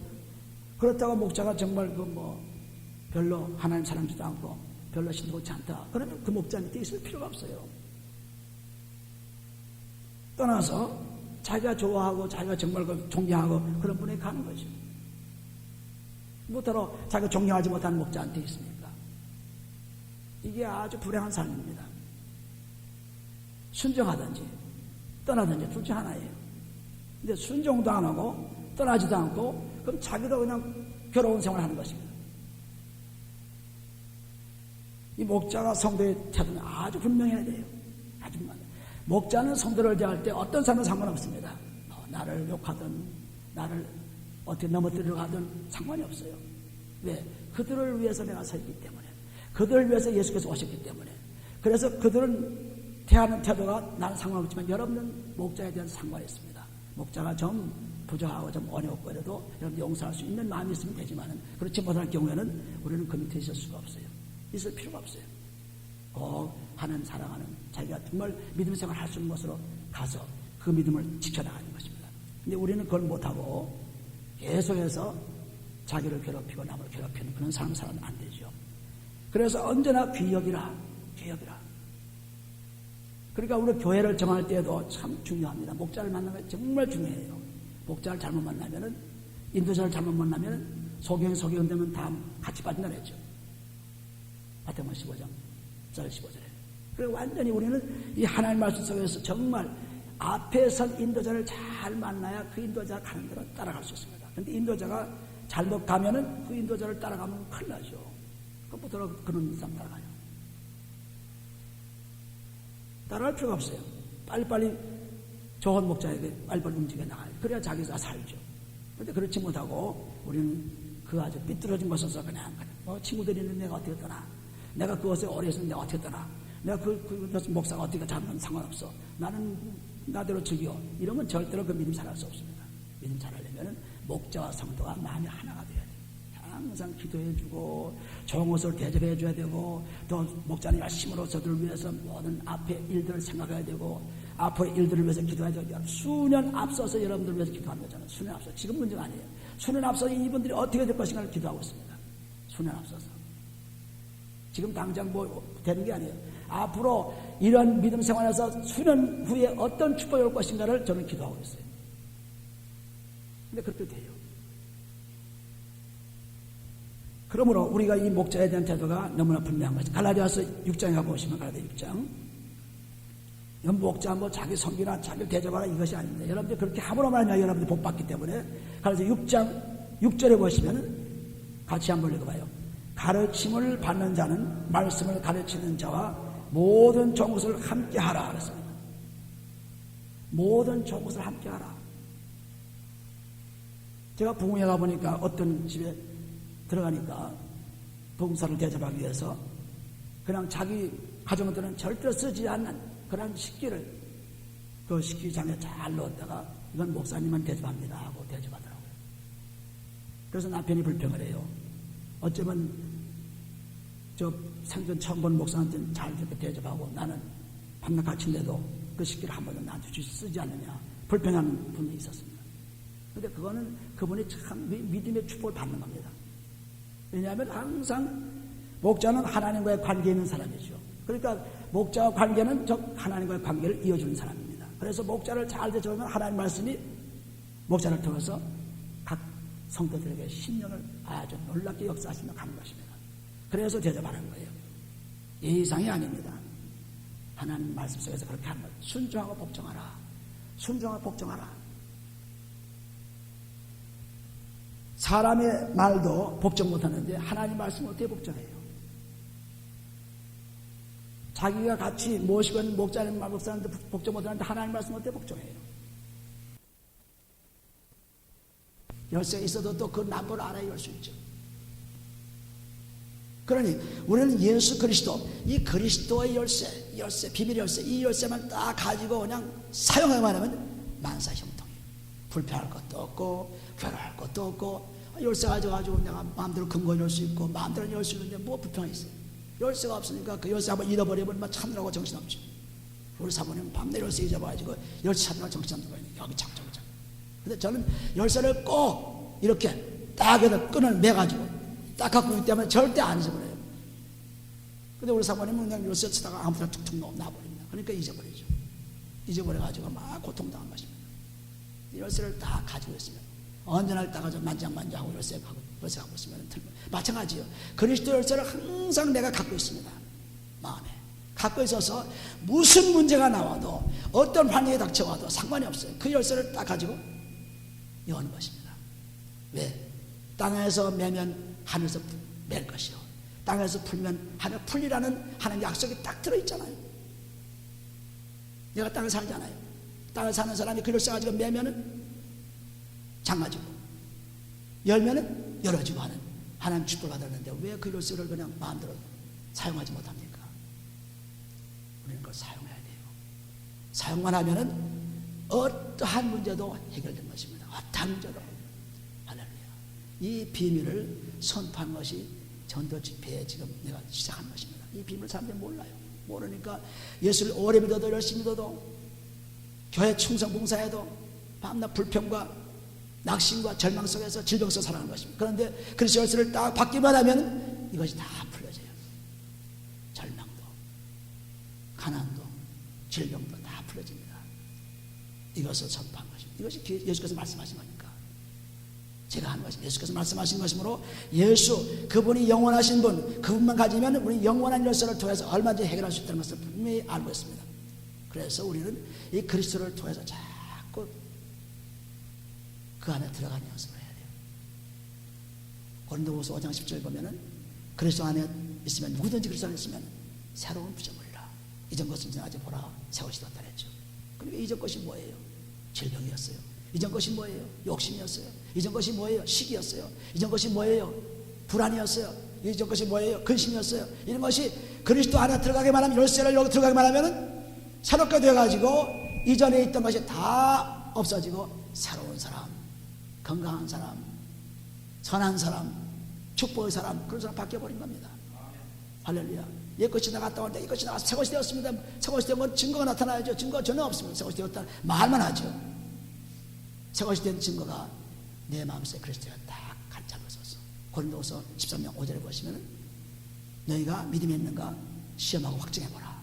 그렇다고 목자가 정말 별로 하나님 사랑지도 않고 별로 신도치 않다. 그러면 그 목자 밑에 있을 필요가 없어요. 떠나서 자기가 좋아하고 자기가 정말 존경하고 그런 분에게 가는 거죠. 무엇하러 자기가 존경하지 못하는 목자한테 있습니까? 이게 아주 불행한 삶입니다. 순종하든지 떠나든지 둘 중 하나예요. 근데 순종도 안 하고 떠나지도 않고 그럼 자기도 그냥 괴로운 생활을 하는 것입니다. 이 목자가 성도의 태도는 아주 분명해야 돼요. 아주 분명해요. 목자는 성도를 대할 때 어떤 사람은 상관없습니다. 나를 욕하든 나를 어떻게 넘어뜨리려 하든 상관이 없어요. 왜? 그들을 위해서 내가 서 있기 때문에 그들을 위해서 예수께서 오셨기 때문에 그래서 그들은 대하는 태도가 나는 상관없지만 여러분은 목자에 대한 상관이 있습니다. 목자가 좀 부족하고 좀 어렵고 이래도 여러분 용서할 수 있는 마음이 있으면 되지만은 그렇지 못할 경우에는 우리는 그 밑에 있을 수가 없어요. 있을 필요가 없어요. 꼭 하나님 사랑하는 자기가 정말 믿음 생활 할 수 있는 것으로 가서 그 믿음을 지켜나가는 것입니다. 근데 우리는 그걸 못하고 계속해서 자기를 괴롭히고 남을 괴롭히는 그런 삶을 살아면 안 되죠. 그래서 언제나 귀히 여기라. 그러니까 우리 교회를 정할 때도 참 중요합니다. 목자를 만나는 게 정말 중요해요. 목자를 잘못 만나면은, 인도자를 잘못 만나면은, 소경 되면 다 같이 빠진다 그랬죠. 마태복음 15장, 15절에. 그리고 완전히 우리는 이 하나님 말씀 속에서 정말 앞에 선 인도자를 잘 만나야 그 인도자가 가는 대로 따라갈 수 있습니다. 그런데 인도자가 잘못 가면은 그 인도자를 따라가면 큰일 나죠. 그것부터 그런 사람 따라가요. 따라갈 필요가 없어요. 빨리빨리 좋은 목자에게 빨리빨리 움직여 나가요. 그래야 자기가 살죠. 그런데 그렇지 못하고 우리는 그 아주 삐뚤어진 것에서 그냥 친구들이 있는 내가 어떻게 떠나. 내가 그것에 오래 있으면 내가 어떻게 떠나. 내가 그 목사가 어떻게 잘하면 상관없어. 나는 나대로 즐겨. 이러면 절대로 그 믿음 잘할 수 없습니다. 믿음 잘하려면 목자와 성도가 마음이 하나가 돼야 돼요. 항상 기도해주고 좋은 것을 대접해줘야 되고, 또 목자는 열심으로 저들을 위해서 모든 앞에 일들을 생각해야 되고, 앞으로 일들을 위해서 기도해야 되고, 수년 앞서서 여러분들을 위해서 기도하는 거잖아요. 수년 앞서. 지금 문제가 아니에요. 수년 앞서서 이분들이 어떻게 될 것인가를 기도하고 있습니다. 수년 앞서서. 지금 당장 뭐 되는 게 아니에요. 앞으로 이런 믿음 생활에서 수년 후에 어떤 축복이 올 것인가를 저는 기도하고 있어요. 근데 그렇게 돼요. 그러므로 우리가 이 목자에 대한 태도가 너무나 분명한 것이, 갈라디아서 6장에 가보시면, 갈라디아 6장, 이건 목자 뭐 자기 섬기나 자기 대접하라 이것이 아닙니다. 여러분들 그렇게 함으로 말하면 여러분들이 복 받기 때문에, 갈라디아 6장 6절에 보시면 같이 한번 읽어봐요. 가르침을 받는 자는 말씀을 가르치는 자와 모든 좋은 것을 함께 하라 그랬습니다. 모든 좋은 것을 함께 하라. 제가 부흥회 가보니까 어떤 집에 들어가니까 부흥사를 대접하기 위해서 그냥 자기 가정들은 절대로 쓰지 않는 그런 식기를 그 식기장에 잘 넣었다가 이건 목사님만 대접합니다 하고 대접하더라고요. 그래서 남편이 불평을 해요. 어쩌면 저 생전 처음 본 목사한테는 잘 이렇게 대접하고 나는 밤낮 같이인데도 그 식기를 한 번도 나한테 쓰지 않느냐 불평하는 분이 있었습니다. 근데 그거는 그분이 참 믿음의 축복을 받는 겁니다. 왜냐하면 항상 목자는 하나님과의 관계에 있는 사람이죠. 그러니까 목자와 관계는 저 하나님과의 관계를 이어주는 사람입니다. 그래서 목자를 잘 대접하면 하나님 말씀이 목자를 통해서 각 성도들에게 신령을 아주 놀랍게 역사하시며 가는 것입니다. 그래서 대접하는 거예요. 예의상이 아닙니다. 하나님 말씀 속에서 그렇게 하는 거예요. 순종하고 복종하라. 순종하고 복종하라. 사람의 말도 복종 못하는데 하나님 말씀은 어떻게 복종해요? 자기가 같이 모시고 있는 목자님 목사님도 복종 못하는데 하나님 말씀은 어떻게 복종해요? 열쇠가 있어도 또 그 남보를 알아야 열 수 있죠. 그러니 우리는 예수 그리스도, 이 그리스도의 열쇠, 비밀 열쇠, 이 열쇠만 딱 가지고 그냥 사용하기만 하면 만사형통이에요. 불편할 것도 없고 괴로워할 것도 없고, 열쇠 가져가지고 내가 마음대로 근거히 열 수 있고 마음대로 열 수 있는데 뭐 불편이 있어요. 열쇠가 없으니까 그 열쇠 한번 잃어버리면 찾느라고 정신없죠. 우리 사모님은 밤새 열쇠 잊어봐가지고 열쇠 찾느라고 정신없는 거예요. 여기 참. 근데 저는 열쇠를 꼭 이렇게 딱 해서 끈을 매가지고 딱 갖고 있기 때문에 절대 안 잊어버려요. 근데 우리 사모님은 그냥 열쇠 쓰다가 아무데나 툭툭 놔버립니다. 그러니까 잊어버리죠. 잊어버려가지고 막 고통당한 것입니다. 열쇠를 다 가지고 있으면 언제나 딱 가지고 만장만장하고 열쇠 갖고 있으면 마찬가지예요. 그리스도 열쇠를 항상 내가 갖고 있습니다. 마음에 갖고 있어서 무슨 문제가 나와도 어떤 환경이 닥쳐와도 상관이 없어요. 그 열쇠를 딱 가지고 여는 것입니다. 왜? 땅에서 매면 하늘에서 맬 것이요, 땅에서 풀면 하늘 풀리라는 하나님의 약속이 딱 들어있잖아요. 내가 땅에 살잖아요. 땅에 사는 사람이 그 열쇠 가지고 매면은 잠가지고 열면은 열어지고 하는 하나님 축복을 받았는데 왜 그 열쇠를 그냥 마음대로 사용하지 못합니까? 우리는 그걸 사용해야 돼요. 사용만 하면은 어떠한 문제도 해결된 것입니다. 어떠한 문제도. 할렐루야. 이 비밀을 선포한 것이 전도 집회에 지금 내가 시작한 것입니다. 이 비밀을 사람들이 몰라요. 모르니까 예수를 오래 믿어도 열심히 믿어도 교회 충성 봉사해도 밤낮 불평과 낙심과 절망 속에서 질병 속에서 살아가는 것입니다. 그런데 그리스도 열쇠를 딱 받기만 하면 이것이 다 풀려져요. 절망도, 가난도, 질병도 다 풀려집니다. 이것을 선포한 것입니다. 이것이 예수께서 말씀하신 거니까 제가 하는 것입니다. 예수께서 말씀하신 것이므로 예수, 그분이 영원하신 분, 그분만 가지면 우리 영원한 열쇠를 통해서 얼마든지 해결할 수 있다는 것을 분명히 알고 있습니다. 그래서 우리는 이 그리스도를 통해서 자꾸 그 안에 들어가는 연습을 해야 돼요. 고린도후서 5장 10절 보면은 그리스도 안에 있으면, 누구든지 그리스도 안에 있으면 새로운 피조물이라. 이전 것은 지나지 보라, 새 것이 떴다 했죠. 그러니까 이전 것이 뭐예요? 질병이었어요. 이전 것이 뭐예요? 욕심이었어요. 이전 것이 뭐예요? 시기였어요. 이전 것이 뭐예요? 불안이었어요. 이전 것이 뭐예요? 근심이었어요. 이런 것이 그리스도 안에 들어가기만 하면, 열쇠를 여기 들어가기만 하면은 새롭게 되어가지고 이전에 있던 것이 다 없어지고 새로운 사람, 건강한 사람, 선한 사람, 축복의 사람, 그런 사람 바뀌어버린 겁니다. 할렐루야. 옛것이 나갔다 오는데 이것이 나가서 새것이 되었습니다. 새것이 된 건 증거가 나타나야죠. 증거 전혀 없습니다. 새것이 되었다 말만 하죠. 새것이 된 증거가 내 마음속에 그리스도가 딱 간장을 써서 고린도서 13장 5절에 보시면 너희가 믿음이 있는가 시험하고 확증해보라.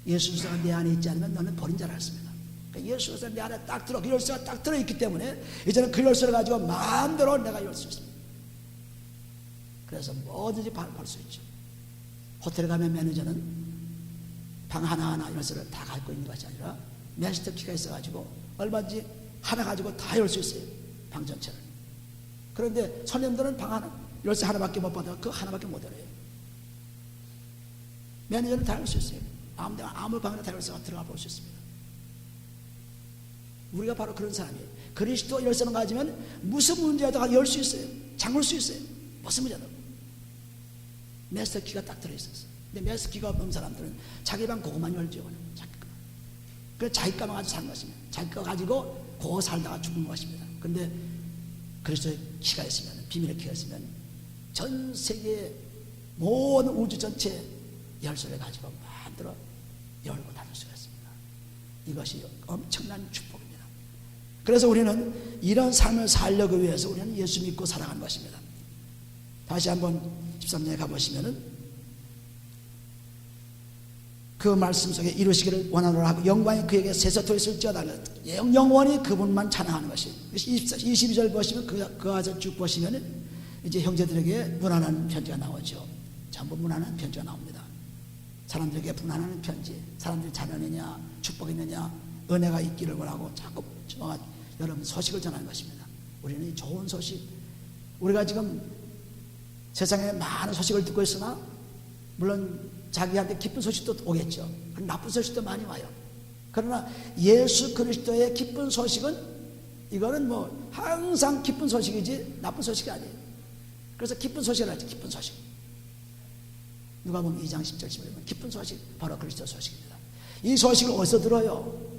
예수 그리스도가 내 안에 있지 않으면 너는 버린 자라 했습니다. 그러니까 예수 그리스도가 내 안에 딱 들어, 그 열쇠가 딱 들어있기 때문에 이제는 그 열쇠를 가지고 마음대로 내가 열 수 있습니다. 그래서 뭐든지 팔 수 있죠. 호텔에 가면 매니저는 방 하나하나 열쇠를 다 갖고 있는 것이 아니라 마스터 키가 있어가지고 얼마든지 하나 가지고 다 열 수 있어요. 방 전체를. 그런데 손님들은 방 하나, 열쇠 하나밖에 못 받아 그 하나밖에 못 열어요. 매니저는 다 열 수 있어요. 아무 방에나 다 열쇠가 들어가 볼 수 있습니다. 우리가 바로 그런 사람이에요. 그리스도 열쇠만 가지면 무슨 문제라도 열 수 있어요. 잠글 수 있어요. 무슨 문제도. 마스터 키가 딱 들어있었어요. 근데 마스터 키가 없는 사람들은 자기 방 그것만 열죠. 자기 거. 그래서 자기 가만 가지고 사는 것입니다. 자기 거 가지고 그거 살다가 죽는 것입니다. 근데 그리스도의 키가 있으면, 비밀의 키가 있으면 전 세계 모든 우주 전체 열쇠를 가지고 마음대로 열고 닫을 수가 있습니다. 이것이 엄청난 축복입니다. 그래서 우리는 이런 삶을 살려고 위해서 우리는 예수 믿고 살아가는 것입니다. 다시 한번 13장에 가보시면은 그 말씀 속에 이루시기를 원하노라 하고 영광이 그에게 세세토 있을지어다. 영원히 그분만 찬양하는 것이. 22절 보시면 그 아절 쭉 보시면 이제 형제들에게 무난한 편지가 나오죠. 전부 무난한 편지가 나옵니다. 사람들에게 무난한 편지. 사람들이 자녀느냐 축복이느냐 은혜가 있기를 원하고 자꾸 여러분 소식을 전하는 것입니다. 우리는 이 좋은 소식, 우리가 지금 세상에 많은 소식을 듣고 있으나 물론 자기한테 기쁜 소식도 오겠죠. 나쁜 소식도 많이 와요. 그러나 예수 그리스도의 기쁜 소식은 이거는 뭐 항상 기쁜 소식이지 나쁜 소식이 아니에요. 그래서 기쁜 소식을 하죠. 기쁜 소식. 누가 보면 2장 10절 11절 기쁜 소식 바로 그리스도 소식입니다. 이 소식을 어디서 들어요?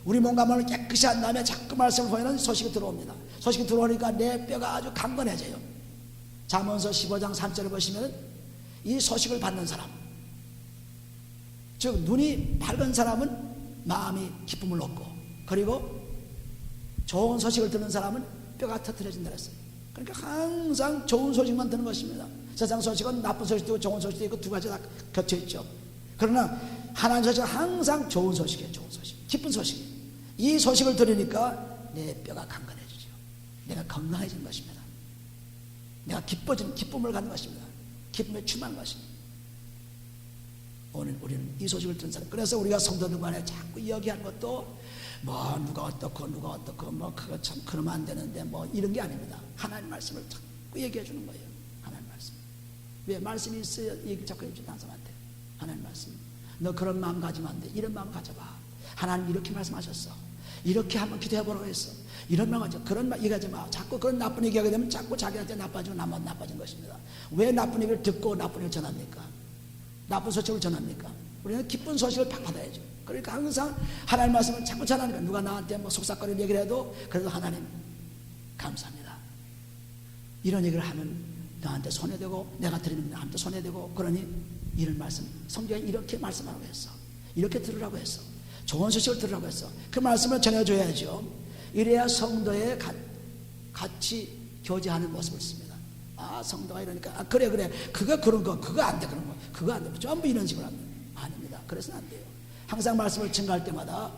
우리 몸과 마음을 깨끗이 한 다음에 자꾸 말씀을 보이는 소식이 들어옵니다. 소식이 들어오니까 내 뼈가 아주 강건해져요. 잠언서 15장 3절을 보시면 이 소식을 받는 사람, 즉 눈이 밝은 사람은 마음이 기쁨을 얻고, 그리고 좋은 소식을 듣는 사람은 뼈가 터트려진다 그랬어요. 그러니까 항상 좋은 소식만 듣는 것입니다. 세상 소식은 나쁜 소식도 있고 좋은 소식도 있고 두 가지 다 겹쳐 있죠. 그러나 하나님 소식은 항상 좋은 소식이에요. 좋은 소식, 기쁜 소식이에요. 이 소식을 들으니까 내 뼈가 강건해지죠. 내가 건강해진 것입니다. 내가 기쁨을 갖는 것입니다. 기쁨에 충만한 것입니다. 오늘 우리는 이 소식을 듣는 사람, 그래서 우리가 성도들 간에 자꾸 이야기하는 것도 뭐 누가 어떻고 뭐 그거 참 그러면 안 되는데 뭐 이런 게 아닙니다. 하나님 말씀을 자꾸 얘기해 주는 거예요. 하나님 말씀. 왜 말씀이 있어야 얘기 자꾸 해주는 사람한테. 하나님 말씀. 너 그런 마음 가지면 안 돼. 이런 마음 가져봐. 하나님 이렇게 말씀하셨어. 이렇게 한번 기도해 보라고 했어. 이런 마음 가져. 그런 말 얘기하지 마. 자꾸 그런 나쁜 얘기하게 되면 자꾸 자기한테 나빠지고 나만 나빠진 것입니다. 왜 나쁜 얘기를 듣고 나쁜 얘기를 전합니까? 나쁜 소식을 전합니까? 우리는 기쁜 소식을 받아야죠. 그러니까 항상 하나님 말씀을 자꾸 전하니까 누가 나한테 뭐 속삭거리는 얘기를 해도 그래도 하나님 감사합니다. 이런 얘기를 하면 나한테 손해되고 내가 들으면 나한테 손해되고, 그러니 이런 말씀, 성경에 이렇게 말씀하라고 했어. 이렇게 들으라고 했어. 좋은 소식을 들으라고 했어. 그 말씀을 전해줘야죠. 이래야 성도의 같이 교제하는 모습을 씁니다. 아, 성도가 이러니까 그래 그거 그런 거 그거 안 돼, 그런 거 그거 안 돼, 전부 이런 식으로 합니다. 아닙니다. 그래서는 안 돼요. 항상 말씀을 증거할 때마다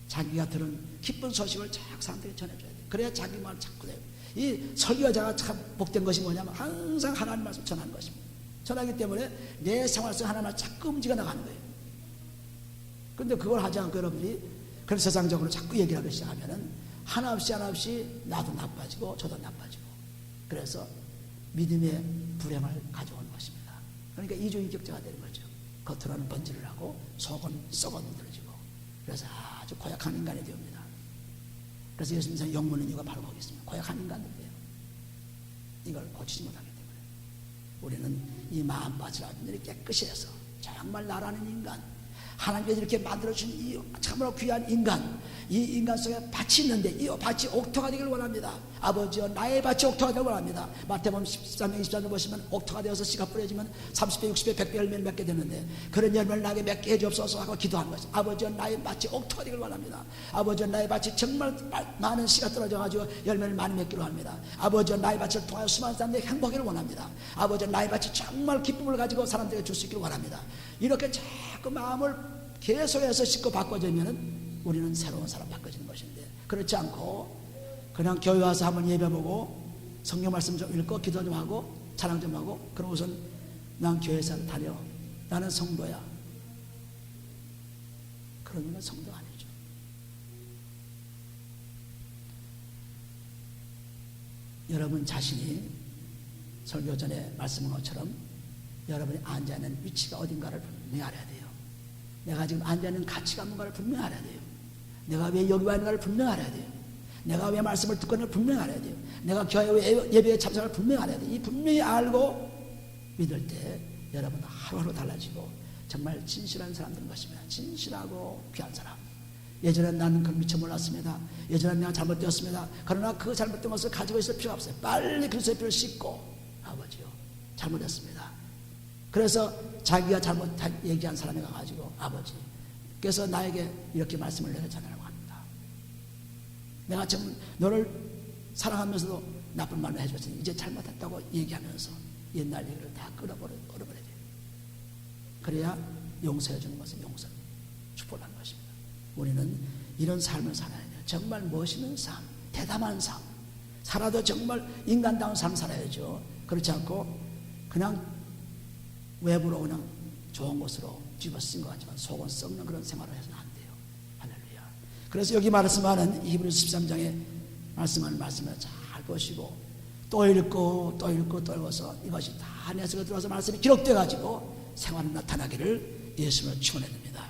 자기가 들은 기쁜 소식을 자꾸 사람들에게 전해줘야 돼요. 그래야 자기 말을 자꾸 돼요. 이 설교자가 참 복된 것이 뭐냐면 항상 하나님 말씀 전하는 것입니다. 전하기 때문에 내 생활 속 하나님을 자꾸 움직여 나가는 거예요. 그런데 그걸 하지 않고 여러분이 그런 세상적으로 자꾸 얘기를 하기 시작하면은 하나 없이 나도 나빠지고 저도 나빠지고, 그래서 믿음의 불행을 가져오는 것입니다. 그러니까 이중인격자가 되는 거죠. 겉으로는 번지를 하고 속은 썩어 누들어지고, 그래서 아주 고약한 인간이 됩니다. 그래서 예수님께서 욕먹는 이유가 바로 거기 있습니다. 고약한 인간들이에요. 이걸 고치지 못하기 때문에 우리는 이 마음밭을 완전히 깨끗이 해서 정말 나라는 인간, 하나님께서 이렇게 만들어주신 이 참으로 귀한 인간, 이 인간 속에 밭이 있는데 이 밭이 옥토가 되길 원합니다. 아버지여 나의 밭이 옥토가 되길 원합니다. 마태복음 13장 24절 보시면 옥토가 되어서 씨가 뿌려지면 30배 60배 100배 열매를 맺게 되는데 그런 열매를 나게 맺게 해주옵소서 하고 기도하는 것이 아버지여 나의 밭이 옥토가 되길 원합니다. 아버지여 나의 밭이 정말 많은 씨가 떨어져가지고 열매를 많이 맺기로 합니다. 아버지여 나의 밭을 통하여 수많은 사람들이 행복을 원합니다. 아버지여 나의 밭이 정말 기쁨을 가지고 사람들에게 줄 수 있기를 원합니다. 이렇게 자꾸 마음을 계속해서 싣고 바꿔지면은 우리는 새로운 사람 바꿔지는 것인데 그렇지 않고 그냥 교회 와서 한번 예배 보고 성경 말씀 좀 읽고 기도 좀 하고 찬양 좀 하고 그러고선 난 교회에서 다녀 나는 성도야 그러면 성도 아니죠. 여러분 자신이 설교 전에 말씀한 것처럼 여러분이 앉아있는 위치가 어딘가를 분명히 알아야 돼요. 내가 지금 앉아있는 가치가 뭔가를 분명히 알아야 돼요. 내가 왜 여기 와 있는가를 분명히 알아야 돼요. 내가 왜 말씀을 듣고 있는가를 분명히 알아야 돼요. 내가 교회 예배에 참석을 분명히 알아야 돼요. 이 분명히 알고 믿을 때 여러분은 하루하루 달라지고 정말 진실한 사람 되는 것입니다. 진실하고 귀한 사람. 예전에 나는 그걸 미처 몰랐습니다. 예전에 내가 잘못되었습니다. 그러나 그 잘못된 것을 가지고 있을 필요가 없어요. 빨리 그리스도의 피를 씻고 아버지요 잘못했습니다. 그래서 자기가 잘못 얘기한 사람이 가가지고 아버지 그래서 나에게 이렇게 말씀을 내가 전하라고 합니다. 내가 지금 너를 사랑하면서도 나쁜 말을 해줬으니 이제 잘못했다고 얘기하면서 옛날 얘기를 다 끌어버려야 돼요. 그래야 용서해 주는 것은 용서 축복하는 것입니다. 우리는 이런 삶을 살아야 돼요. 정말 멋있는 삶, 대담한 삶 살아도 정말 인간다운 삶 살아야죠. 그렇지 않고 그냥 외부로 그냥 좋은 것으로 집어쓴 것 같지만 속은 썩는 그런 생활을 해서는 안 돼요. 할렐루야. 그래서 여기 말씀하는 히브리서 13장에 말씀하는 말씀을 잘 보시고 또 읽고 또 읽고 또 읽어서 이것이 다 내 속에 들어와서 말씀이 기록되어 가지고 생활에 나타나기를 예수님을 축원합니다.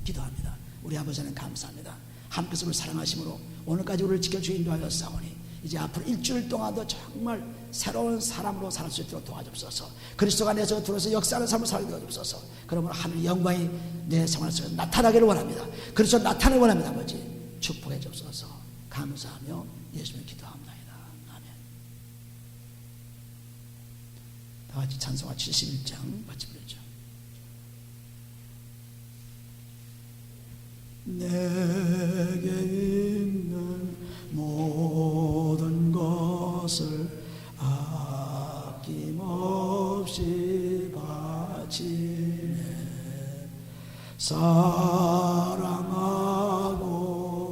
기도합니다. 우리 아버지는 감사합니다. 하나님께서 우리를 사랑하심으로 오늘까지 우리를 지켜주여 인도하였사오니 이제 앞으로 일주일 동안도 정말 새로운 사람으로 살 수 있도록 도와주옵소서. 그리스도가 내 속에 들어서 역사하는 삶을 살게 도와주옵소서. 그러므로 하늘의 영광이 내 생활 속에 나타나기를 원합니다. 그리스도 나타나기를 원합니다. 아버지 축복해 주옵소서. 감사하며 예수님을 기도합니다. 아멘. 다 같이 찬송가 71장 같이 부르죠. 내게 있는 모든 것을 아낌없이 바치네.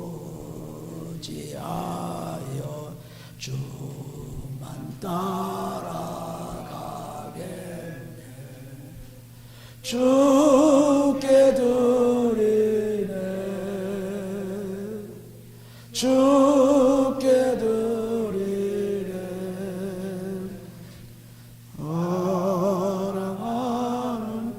사랑하고 지하여 주만 따라가겠네. 주께 드리네. 주께 드리네. 사랑하는